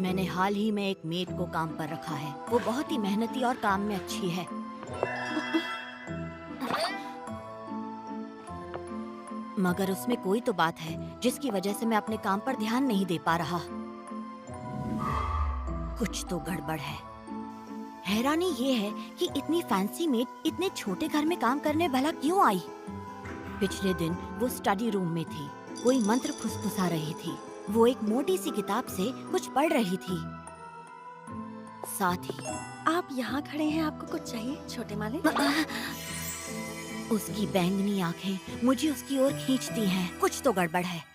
मैंने हाल ही में एक मेड को काम पर रखा है। वो बहुत ही मेहनती और काम में अच्छी है। मगर उसमें कोई तो बात है जिसकी वजह से मैं अपने काम पर ध्यान नहीं दे पा रहा। कुछ तो गड़बड़ है। हैरानी ये है कि इतनी फैंसी मेड इतने छोटे घर में काम करने भला क्यों आई? पिछले दिन वो स्टडी रूम में थी, कोई मंत्र फुसफुसा रही थी। वो एक मोटी सी किताब से कुछ पढ़ रही थी। साथ ही आप यहाँ खड़े हैं, आपको कुछ चाहिए छोटे मालिक? उसकी बैंगनी आंखें मुझे उसकी ओर खींचती हैं। कुछ तो गड़बड़ है।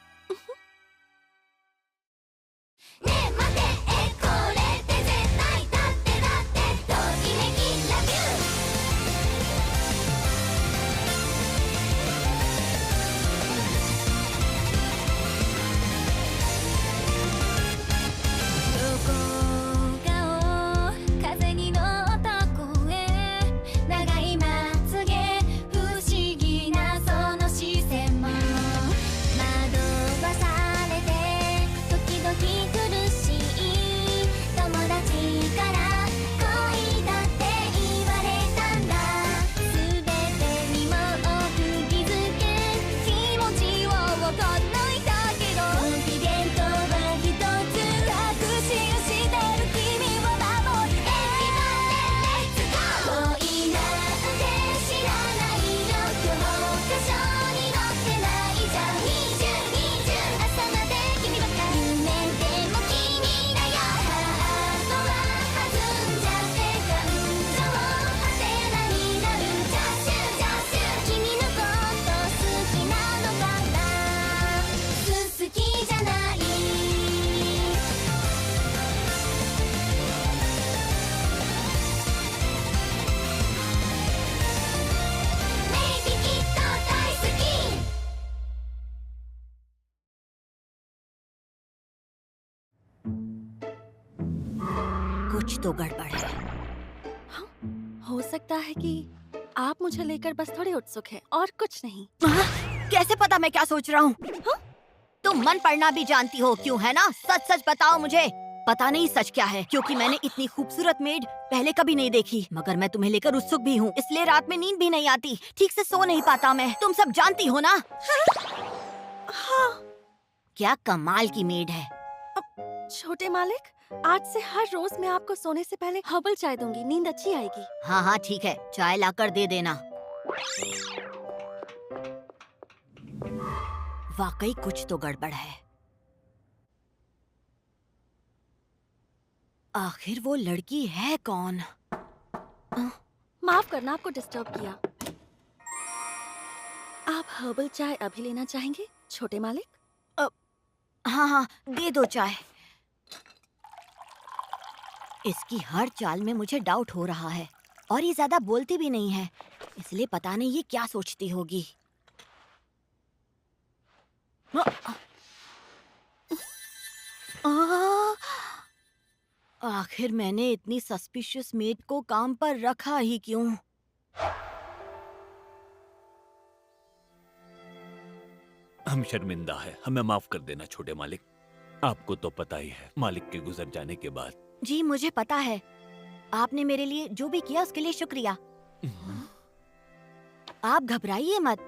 कुछ तो गड़बड़ है। हाँ, हो सकता है कि आप मुझे लेकर बस थोड़े उत्सुक हैं और कुछ नहीं। कैसे पता मैं क्या सोच रहा हूँ? तुम मन पढ़ना भी जानती हो, क्यों है ना? सच सच बताओ मुझे। पता नहीं सच क्या है, क्योंकि मैंने इतनी खूबसूरत मेड पहले कभी नहीं देखी। मगर मैं तुम्हें लेकर उत्सुक भी हूँ, इसलिए रात में नींद भी नहीं आती, ठीक से सो नहीं पाता मैं। तुम सब जानती हो ना? हाँ। क्या कमाल की मेड है। छोटे मालिक, आज से हर रोज मैं आपको सोने से पहले हर्बल चाय दूंगी, नींद अच्छी आएगी। हाँ हाँ ठीक है, चाय लाकर दे देना। वाकई कुछ तो गड़बड़ है। आखिर वो लड़की है कौन? माफ करना, आपको डिस्टर्ब किया। आप हर्बल चाय अभी लेना चाहेंगे छोटे मालिक? हाँ हाँ, दे दो चाय। इसकी हर चाल में मुझे डाउट हो रहा है, और ये ज्यादा बोलती भी नहीं है, इसलिए पता नहीं ये क्या सोचती होगी। आखिर मैंने इतनी सस्पिशियस मेड को काम पर रखा ही क्यों? हम शर्मिंदा है, हमें माफ कर देना छोटे मालिक। आपको तो पता ही है, मालिक के गुजर जाने के बाद। जी मुझे पता है, आपने मेरे लिए जो भी किया उसके लिए शुक्रिया। आप घबराइए मत,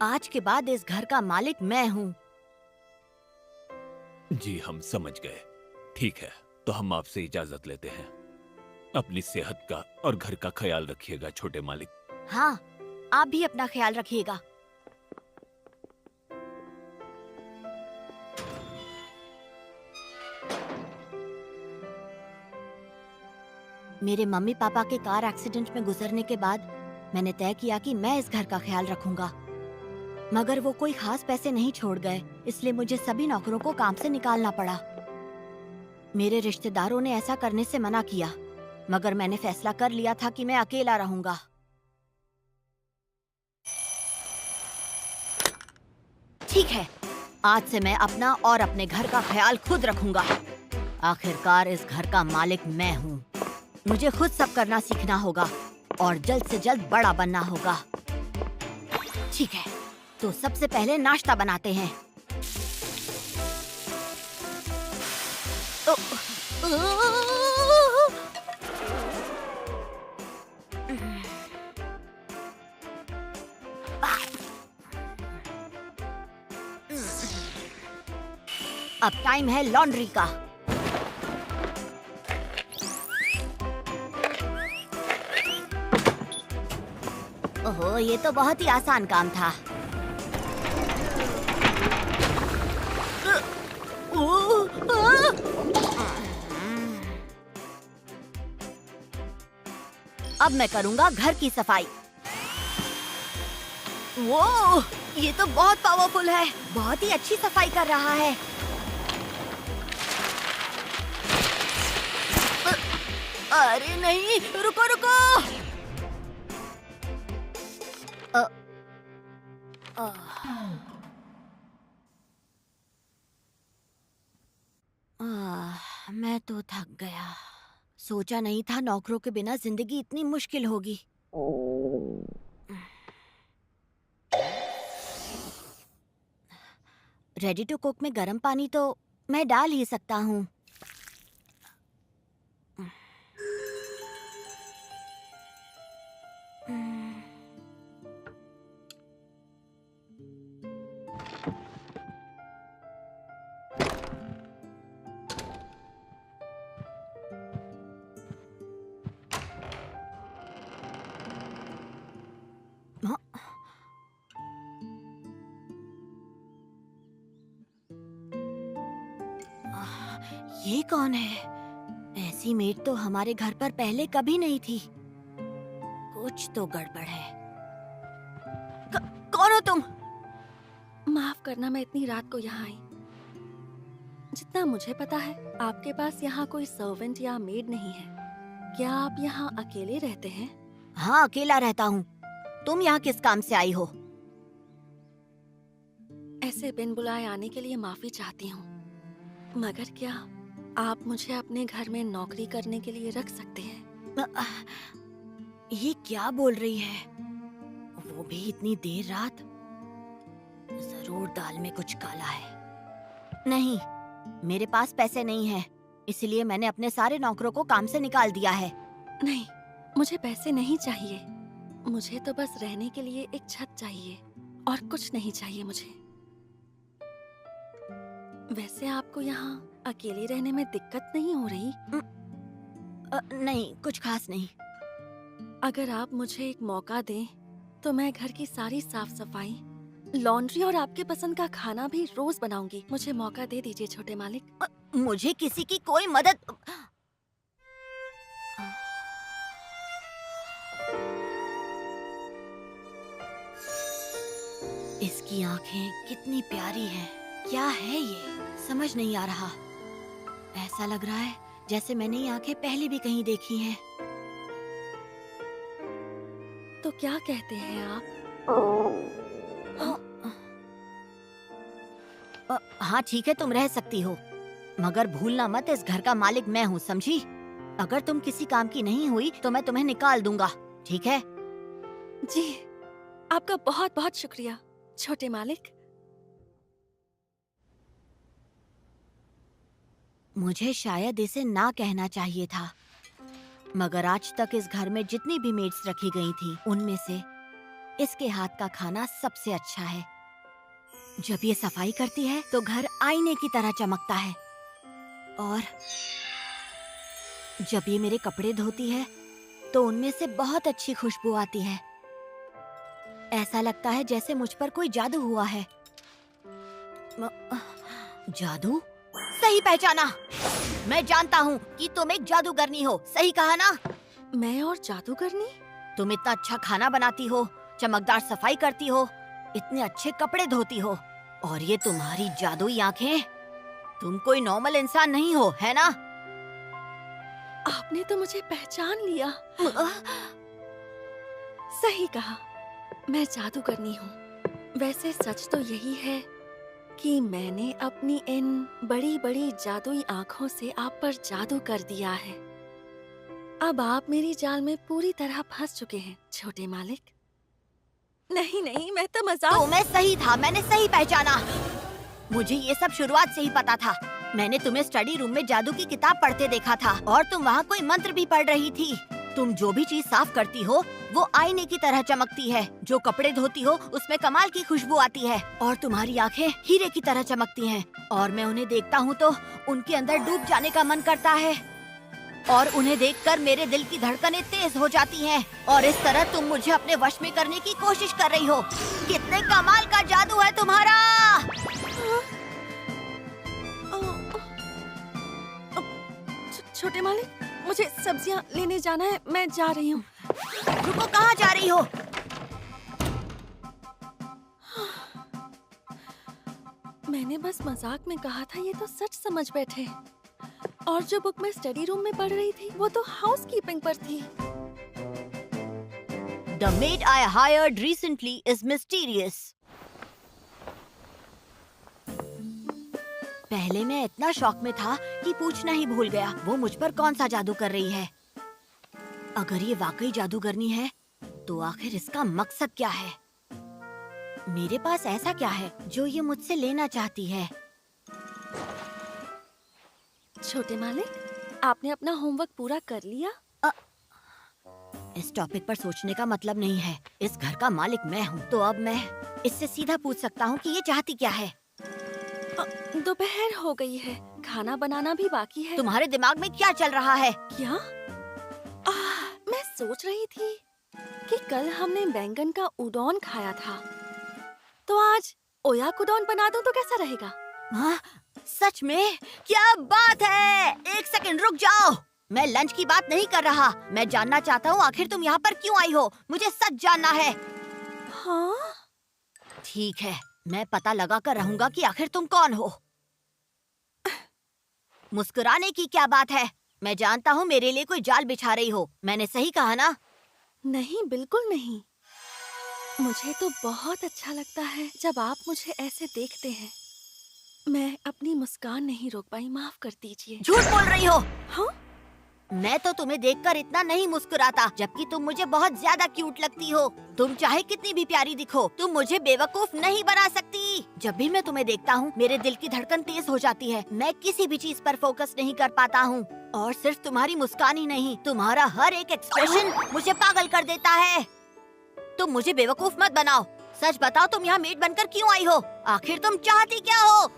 आज के बाद इस घर का मालिक मैं हूँ। जी हम समझ गए। ठीक है, तो हम आपसे इजाजत लेते हैं। अपनी सेहत का और घर का ख्याल रखिएगा छोटे मालिक। हाँ, आप भी अपना ख्याल रखिएगा। मेरे मम्मी पापा के कार एक्सीडेंट में गुजरने के बाद मैंने तय किया कि मैं इस घर का ख्याल रखूंगा। मगर वो कोई खास पैसे नहीं छोड़ गए, इसलिए मुझे सभी नौकरों को काम से निकालना पड़ा। मेरे रिश्तेदारों ने ऐसा करने से मना किया, मगर मैंने फैसला कर लिया था कि मैं अकेला रहूंगा। ठीक है, आज से मैं अपना और अपने घर का ख्याल खुद रखूंगा। आखिरकार इस घर का मालिक मैं हूँ। मुझे खुद सब करना सीखना होगा और जल्द से जल्द बड़ा बनना होगा। ठीक है, तो सबसे पहले नाश्ता बनाते हैं। अब टाइम है लॉन्ड्री का। ओहो, ये तो बहुत ही आसान काम था। अब मैं करूंगा घर की सफाई। वो, ये तो बहुत पावरफुल है, बहुत ही अच्छी सफाई कर रहा है। अरे नहीं, रुको रुको। मैं तो थक गया। सोचा नहीं था नौकरों के बिना जिंदगी इतनी मुश्किल होगी। रेडी टू कुक में गर्म पानी तो मैं डाल ही सकता हूँ। ये कौन है? ऐसी मेड तो हमारे घर पर पहले कभी नहीं थी। कुछ तो गड़बड़ है। कौन हो तुम? माफ करना, मैं इतनी रात को यहाँ आई। जितना मुझे पता है, आपके पास यहाँ कोई सर्वेंट या मेड नहीं है। क्या आप यहाँ अकेले रहते हैं? हाँ, अकेला रहता हूँ। तुम यहाँ किस काम से आई हो? ऐसे बिन बुलाए आने के लिए माफी चाहती हूँ, मगर क्या आप मुझे अपने घर में नौकरी करने के लिए रख सकते हैं? ये क्या बोल रही है? वो भी इतनी देर रात? जरूर दाल में कुछ काला है। नहीं, मेरे पास पैसे नहीं हैं, इसलिए मैंने अपने सारे नौकरों को काम से निकाल दिया है। नहीं, मुझे पैसे नहीं चाहिए। मुझे तो बस रहने के लिए एक छत चाहिए और कुछ नहीं चाहिए मुझे। वैसे आपको यहाँ अकेले रहने में दिक्कत नहीं हो रही? नहीं, कुछ खास नहीं। अगर आप मुझे एक मौका दें तो मैं घर की सारी साफ सफाई, लॉन्ड्री और आपके पसंद का खाना भी रोज बनाऊंगी। मुझे मौका दे दीजिए छोटे मालिक। मुझे किसी की कोई मदद। इसकी आंखें कितनी प्यारी हैं। क्या है ये? समझ नहीं आ रहा। ऐसा लग रहा है जैसे मैंने ये आंखें पहले भी कहीं देखी हैं। तो क्या कहते हैं आप? हाँ ठीक है, तुम रह सकती हो, मगर भूलना मत इस घर का मालिक मैं हूँ, समझी? अगर तुम किसी काम की नहीं हुई तो मैं तुम्हें निकाल दूंगा, ठीक है? जी, आपका बहुत बहुत शुक्रिया छोटे मालिक। मुझे शायद इसे ना कहना चाहिए था, मगर आज तक इस घर में जितनी भी मेड्स रखी गई थी, उनमें से इसके हाथ का खाना सबसे अच्छा है। जब ये सफाई करती है तो घर आईने की तरह चमकता है, और जब ये मेरे कपड़े धोती है तो उनमें से बहुत अच्छी खुशबू आती है। ऐसा लगता है जैसे मुझ पर कोई जादू हुआ है। जादू? सही पहचाना। मैं जानता हूँ कि तुम एक जादूगरनी हो, सही कहा ना? मैं और जादूगरनी? तुम इतना अच्छा खाना बनाती हो, चमकदार सफाई करती हो, इतने अच्छे कपड़े धोती हो, और ये तुम्हारी जादुई आंखें। तुम कोई नॉर्मल इंसान नहीं हो, है ना? आपने तो मुझे पहचान लिया। सही कहा, मैं जादूगरनी हूँ। वैसे सच तो यही है कि मैंने अपनी इन बड़ी बड़ी जादुई आँखों से आप पर जादू कर दिया है। अब आप मेरी जाल में पूरी तरह फंस चुके हैं छोटे मालिक। नहीं नहीं, मैं तो मजाक। तो मैं सही था, मैंने सही पहचाना। मुझे ये सब शुरुआत से ही पता था। मैंने तुम्हें स्टडी रूम में जादू की किताब पढ़ते देखा था और तुम वहाँ कोई मंत्र भी पढ़ रही थी। तुम जो भी चीज साफ करती हो वो आईने की तरह चमकती है। जो कपड़े धोती हो उसमें कमाल की खुशबू आती है और तुम्हारी आंखें हीरे की तरह चमकती हैं। और मैं उन्हें देखता हूँ तो उनके अंदर डूब जाने का मन करता है और उन्हें देखकर मेरे दिल की धड़कनें तेज हो जाती हैं। और इस तरह तुम मुझे अपने वश में करने की कोशिश कर रही हो। कितने कमाल का जादू है तुम्हारा। छोटे मालिक, मुझे सब्जियां लेने जाना है, मैं जा रही हूँ। रुको, कहाँ जा रही हो? मैंने बस मजाक में कहा था, ये तो सच समझ बैठे। और जो बुक मैं स्टडी रूम में पढ़ रही थी वो तो हाउसकीपिंग पर थी। The maid I hired recently is mysterious. पहले मैं इतना शॉक में था कि पूछना ही भूल गया वो मुझ पर कौन सा जादू कर रही है। अगर ये वाकई जादूगरनी है तो आखिर इसका मकसद क्या है? मेरे पास ऐसा क्या है जो ये मुझसे लेना चाहती है? छोटे मालिक, आपने अपना होमवर्क पूरा कर लिया? इस टॉपिक पर सोचने का मतलब नहीं है। इस घर का मालिक मैं हूँ, तो अब मैं इससे सीधा पूछ सकता हूँ कि ये चाहती क्या है। दोपहर हो गई है, खाना बनाना भी बाकी है। तुम्हारे दिमाग में क्या चल रहा है? क्या? मैं सोच रही थी कि कल हमने बैंगन का उडोन खाया था, तो आज ओयाकुडोन बना दूं तो कैसा रहेगा? हाँ, सच में? क्या बात है! एक सेकंड रुक जाओ। मैं लंच की बात नहीं कर रहा। मैं जानना चाहता हूँ आखिर तुम यहाँ पर क्यों आई हो। मुझे सच जानना है। हाँ? ठीक है, मैं पता लगा कर रहूंगा कि आखिर तुम कौन हो। मुस्कुराने की क्या बात है? मैं जानता हूँ मेरे लिए कोई जाल बिछा रही हो। मैंने सही कहा ना? नहीं, बिल्कुल नहीं। मुझे तो बहुत अच्छा लगता है जब आप मुझे ऐसे देखते हैं। मैं अपनी मुस्कान नहीं रोक पाई, माफ कर दीजिए। झूठ बोल रही हो। हाँ? मैं तो तुम्हें देखकर इतना नहीं मुस्कुराता, जबकि तुम मुझे बहुत ज्यादा क्यूट लगती हो। तुम चाहे कितनी भी प्यारी दिखो, तुम मुझे बेवकूफ नहीं बना सकती। जब भी मैं तुम्हें देखता हूँ मेरे दिल की धड़कन तेज हो जाती है। मैं किसी भी चीज पर फोकस नहीं कर पाता हूँ। और सिर्फ तुम्हारी मुस्कान ही नहीं, तुम्हारा हर एक एक्सप्रेशन मुझे पागल कर देता है। तुम मुझे बेवकूफ मत बनाओ। सच बताओ, तुम यहाँ मेड बनकर क्यों आई हो? आखिर तुम चाहती क्या हो?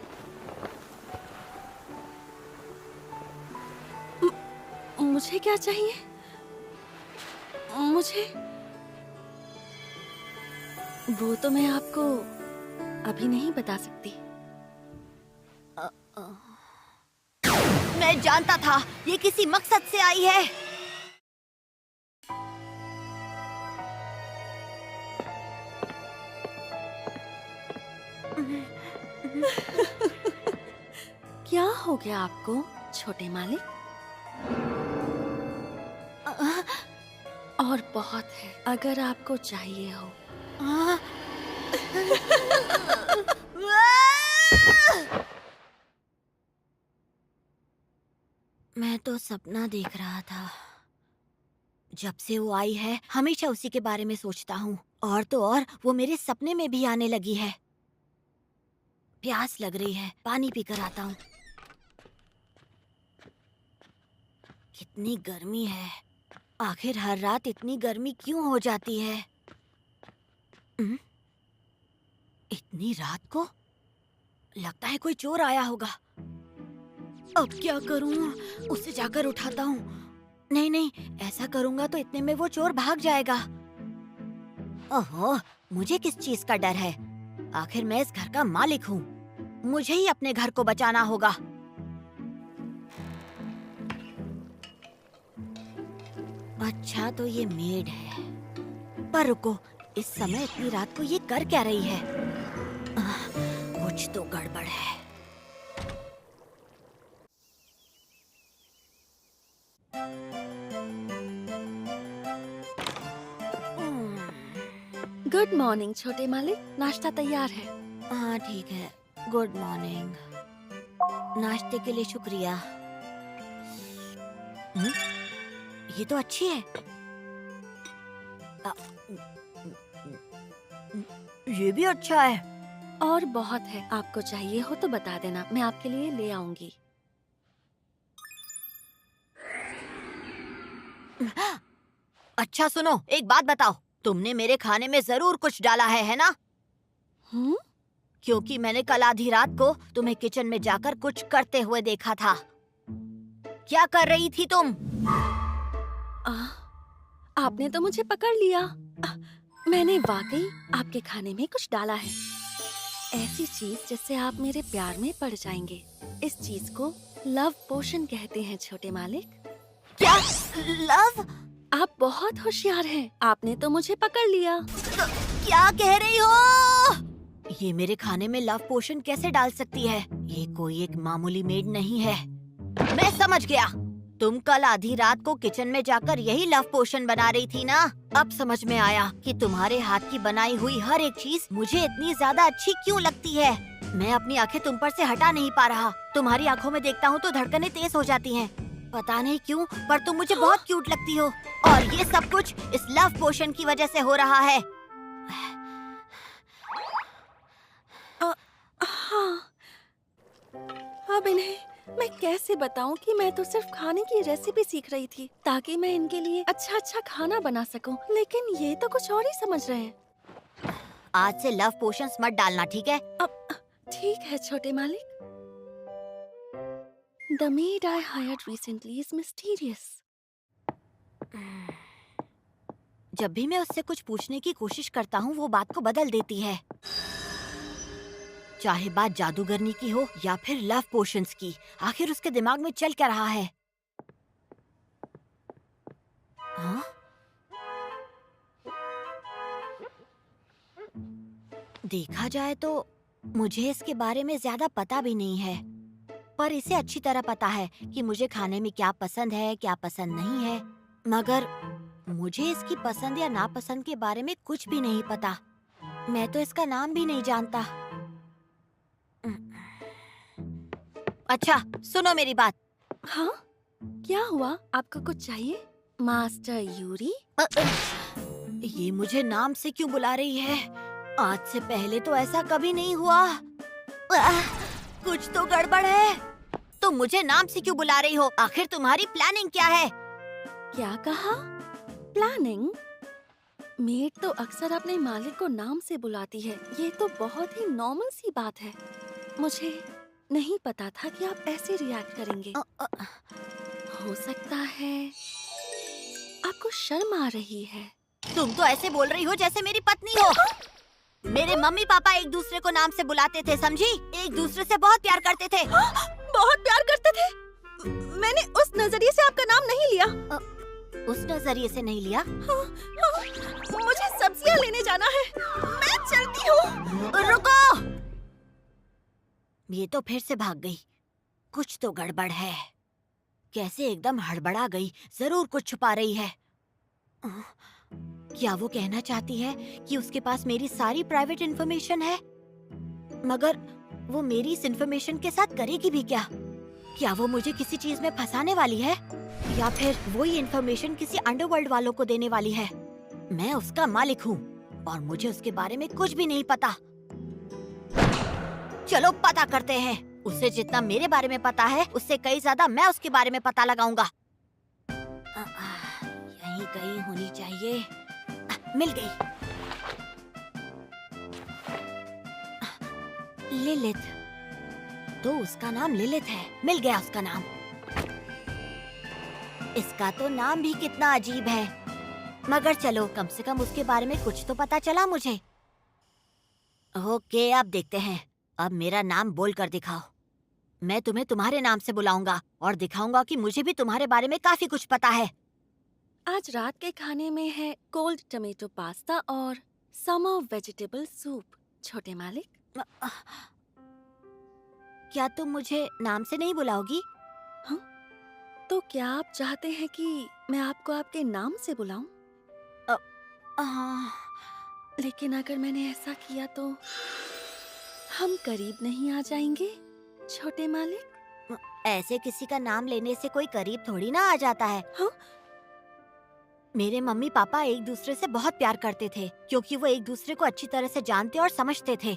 मुझे क्या चाहिए? मुझे वो तो मैं आपको अभी नहीं बता सकती। मैं जानता था ये किसी मकसद से आई है। क्या हो गया आपको, छोटे मालिक? और बहुत है, अगर आपको चाहिए हो। मैं तो सपना देख रहा था। जब से वो आई है हमेशा उसी के बारे में सोचता हूँ। और तो और वो मेरे सपने में भी आने लगी है। प्यास लग रही है, पानी पीकर आता हूँ। कितनी गर्मी है। आखिर हर रात इतनी गर्मी क्यों हो जाती है? इतनी रात को? लगता है कोई चोर आया होगा। अब क्या करूं? उसे जाकर उठाता हूँ। नहीं नहीं, ऐसा करूंगा तो इतने में वो चोर भाग जाएगा। ओहो, मुझे किस चीज का डर है? आखिर मैं इस घर का मालिक हूँ। मुझे ही अपने घर को बचाना होगा। अच्छा, तो ये मेड है। पर रुको, इस समय इतनी रात को ये कर क्या रही है? कुछ तो गड़बड़ है। गुड मॉर्निंग छोटे मालिक, नाश्ता तैयार है। हाँ ठीक है, गुड मॉर्निंग। नाश्ते के लिए शुक्रिया। ये तो अच्छी है। ये भी अच्छा है। और बहुत है, आपको चाहिए हो तो बता देना, मैं आपके लिए ले आऊंगी। अच्छा सुनो, एक बात बताओ, तुमने मेरे खाने में जरूर कुछ डाला है ना? हम्म? क्योंकि मैंने कल आधी रात को तुम्हें किचन में जाकर कुछ करते हुए देखा था। क्या कर रही थी तुम? आ, आपने तो मुझे पकड़ लिया। मैंने वाकई आपके खाने में कुछ डाला है, ऐसी चीज जिससे आप मेरे प्यार में पड़ जाएंगे। इस चीज को लव पोशन कहते हैं छोटे मालिक। क्या? लव? आप बहुत होशियार हैं, आपने तो मुझे पकड़ लिया। क्या कह रही हो? ये मेरे खाने में लव पोशन कैसे डाल सकती है? ये कोई एक मामूली मेड नहीं है। मैं समझ गया, तुम कल आधी रात को किचन में जाकर यही लव पोशन बना रही थी ना? अब समझ में आया कि तुम्हारे हाथ की बनाई हुई हर एक चीज मुझे इतनी ज्यादा अच्छी क्यों लगती है। मैं अपनी आंखें तुम पर से हटा नहीं पा रहा। तुम्हारी आंखों में देखता हूँ तो धड़कनें तेज हो जाती हैं। पता नहीं क्यों, पर तुम मुझे बहुत क्यूट लगती हो। और ये सब कुछ इस लव पोशन की वजह से हो रहा है। हाँ, अब इन्हें मैं कैसे बताऊं कि मैं तो सिर्फ खाने की रेसिपी सीख रही थी ताकि मैं इनके लिए अच्छा खाना बना सकूं, लेकिन ये तो कुछ और ही समझ रहे हैं। आज से लव पोशंस मत डालना, ठीक है? अब ठीक है छोटे मालिक। The maid I hired recently is mysterious. जब भी मैं उससे कुछ पूछने की कोशिश करता हूँ, वो बात को बदल देती है। चाहे बात जादूगरनी की हो या फिर लव पोशंस की, आखिर उसके दिमाग में चल क्या रहा है? हाँ? देखा जाए तो मुझे इसके बारे में ज्यादा पता भी नहीं है, पर इसे अच्छी तरह पता है कि मुझे खाने में क्या पसंद है, क्या पसंद नहीं है। मगर मुझे इसकी पसंद या नापसंद के बारे में कुछ भी नहीं पता। मैं तो इसका नाम भी नहीं जानता। अच्छा, सुनो मेरी बात। हाँ? क्या हुआ? आपको कुछ चाहिए? Master Yuri? ये मुझे नाम से क्यों बुला रही है? आज से पहले तो ऐसा कभी नहीं हुआ। कुछ तो गड़बड़ है। तुम मुझे नाम से क्यों बुला रही हो? आखिर तुम्हारी प्लानिंग क्या है? क्या कहा? प्लानिंग? मेड तो अक्सर अपने मालिक को नाम से बुलाती है। ये तो बहुत ही नॉर्मल सी बात है। मुझे नहीं पता था कि आप ऐसे रिएक्ट करेंगे। हो सकता है आपको शर्म आ रही है। तुम तो ऐसे बोल रही हो जैसे मेरी पत्नी हो। मेरे मम्मी पापा एक दूसरे को नाम से बुलाते थे, समझी? एक दूसरे से बहुत प्यार करते थे। बहुत प्यार करते थे? मैंने उस नजरिए से आपका नाम नहीं लिया। उस नजरिए से नहीं लिया? मुझे सब्जियां लेने जाना है, मैं चलती हूँ। रुको! ये तो फिर से भाग गई। कुछ तो गड़बड़ है। कैसे एकदम हड़बड़ा गई? जरूर कुछ छुपा रही है। क्या वो कहना चाहती है कि उसके पास मेरी सारी प्राइवेट इंफॉर्मेशन है? मगर वो मेरी इस इंफॉर्मेशन के साथ करेगी भी क्या? क्या वो मुझे किसी चीज में फंसाने वाली है? या फिर वो ये इंफॉर्मेशन किसी अंडरवर्ल्ड वालों को देने वाली है? मैं उसका मालिक हूँ और मुझे उसके बारे में कुछ भी नहीं पता। चलो पता करते हैं। उसे जितना मेरे बारे में पता है, उससे कई ज्यादा मैं उसके बारे में पता लगाऊंगा। यहीं कहीं होनी चाहिए। मिल गई। लिलिथ। तो उसका नाम लिलिथ है। मिल गया उसका नाम। इसका तो नाम भी कितना अजीब है। मगर चलो, कम से कम उसके बारे में कुछ तो पता चला मुझे। ओके, अब देखते हैं। अब मेरा नाम बोल कर दिखाओ। मैं तुम्हें तुम्हारे नाम से बुलाऊंगा और दिखाऊंगा कि मुझे भी तुम्हारे बारे में काफी कुछ पता है। आज रात के खाने में है कोल्ड टमेटो पास्ता और समर वेजिटेबल सूप। छोटे मालिक, क्या तुम मुझे नाम से नहीं बुलाओगी? हाँ? तो क्या आप चाहते हैं कि मैं आपको आपके नाम से बुलाऊं? लेकिन अगर मैंने ऐसा किया तो हम करीब नहीं आ जाएंगे छोटे मालिक? ऐसे किसी का नाम लेने से कोई करीब थोड़ी ना आ जाता है। हाँ? मेरे मम्मी पापा एक दूसरे से बहुत प्यार करते थे क्योंकि वो एक दूसरे को अच्छी तरह से जानते और समझते थे।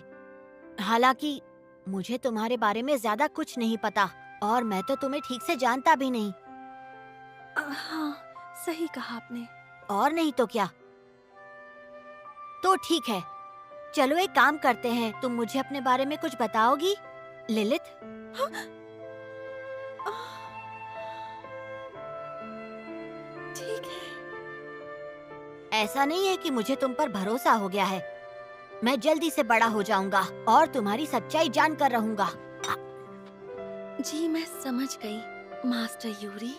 हालांकि मुझे तुम्हारे बारे में ज्यादा कुछ नहीं पता और मैं तो तुम्हें ठीक से जानता भी नहीं। हाँ, सही कहा आपने। और नहीं तो क्या। तो ठीक है, चलो एक काम करते हैं, तुम मुझे अपने बारे में कुछ बताओगी लिलित? हाँ? आह, ठीक है। ऐसा नहीं है कि मुझे तुम पर भरोसा हो गया है। मैं जल्दी से बड़ा हो जाऊंगा और तुम्हारी सच्चाई जानकर रहूंगा। जी मैं समझ गई मास्टर यूरी।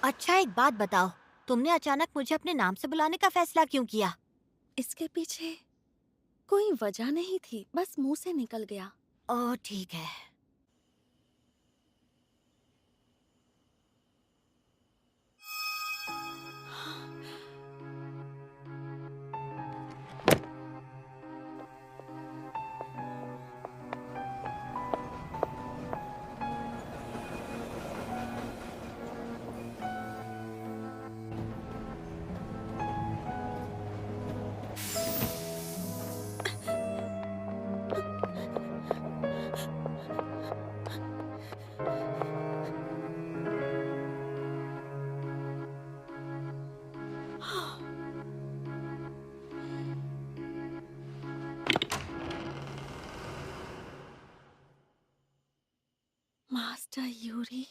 अच्छा एक बात बताओ, तुमने अचानक मुझे अपने नाम से बुलाने का फैसला क्यों किया? इसके पीछे कोई वजह नहीं थी, बस मुंह से निकल गया। ओह ठीक है। Master Yuri.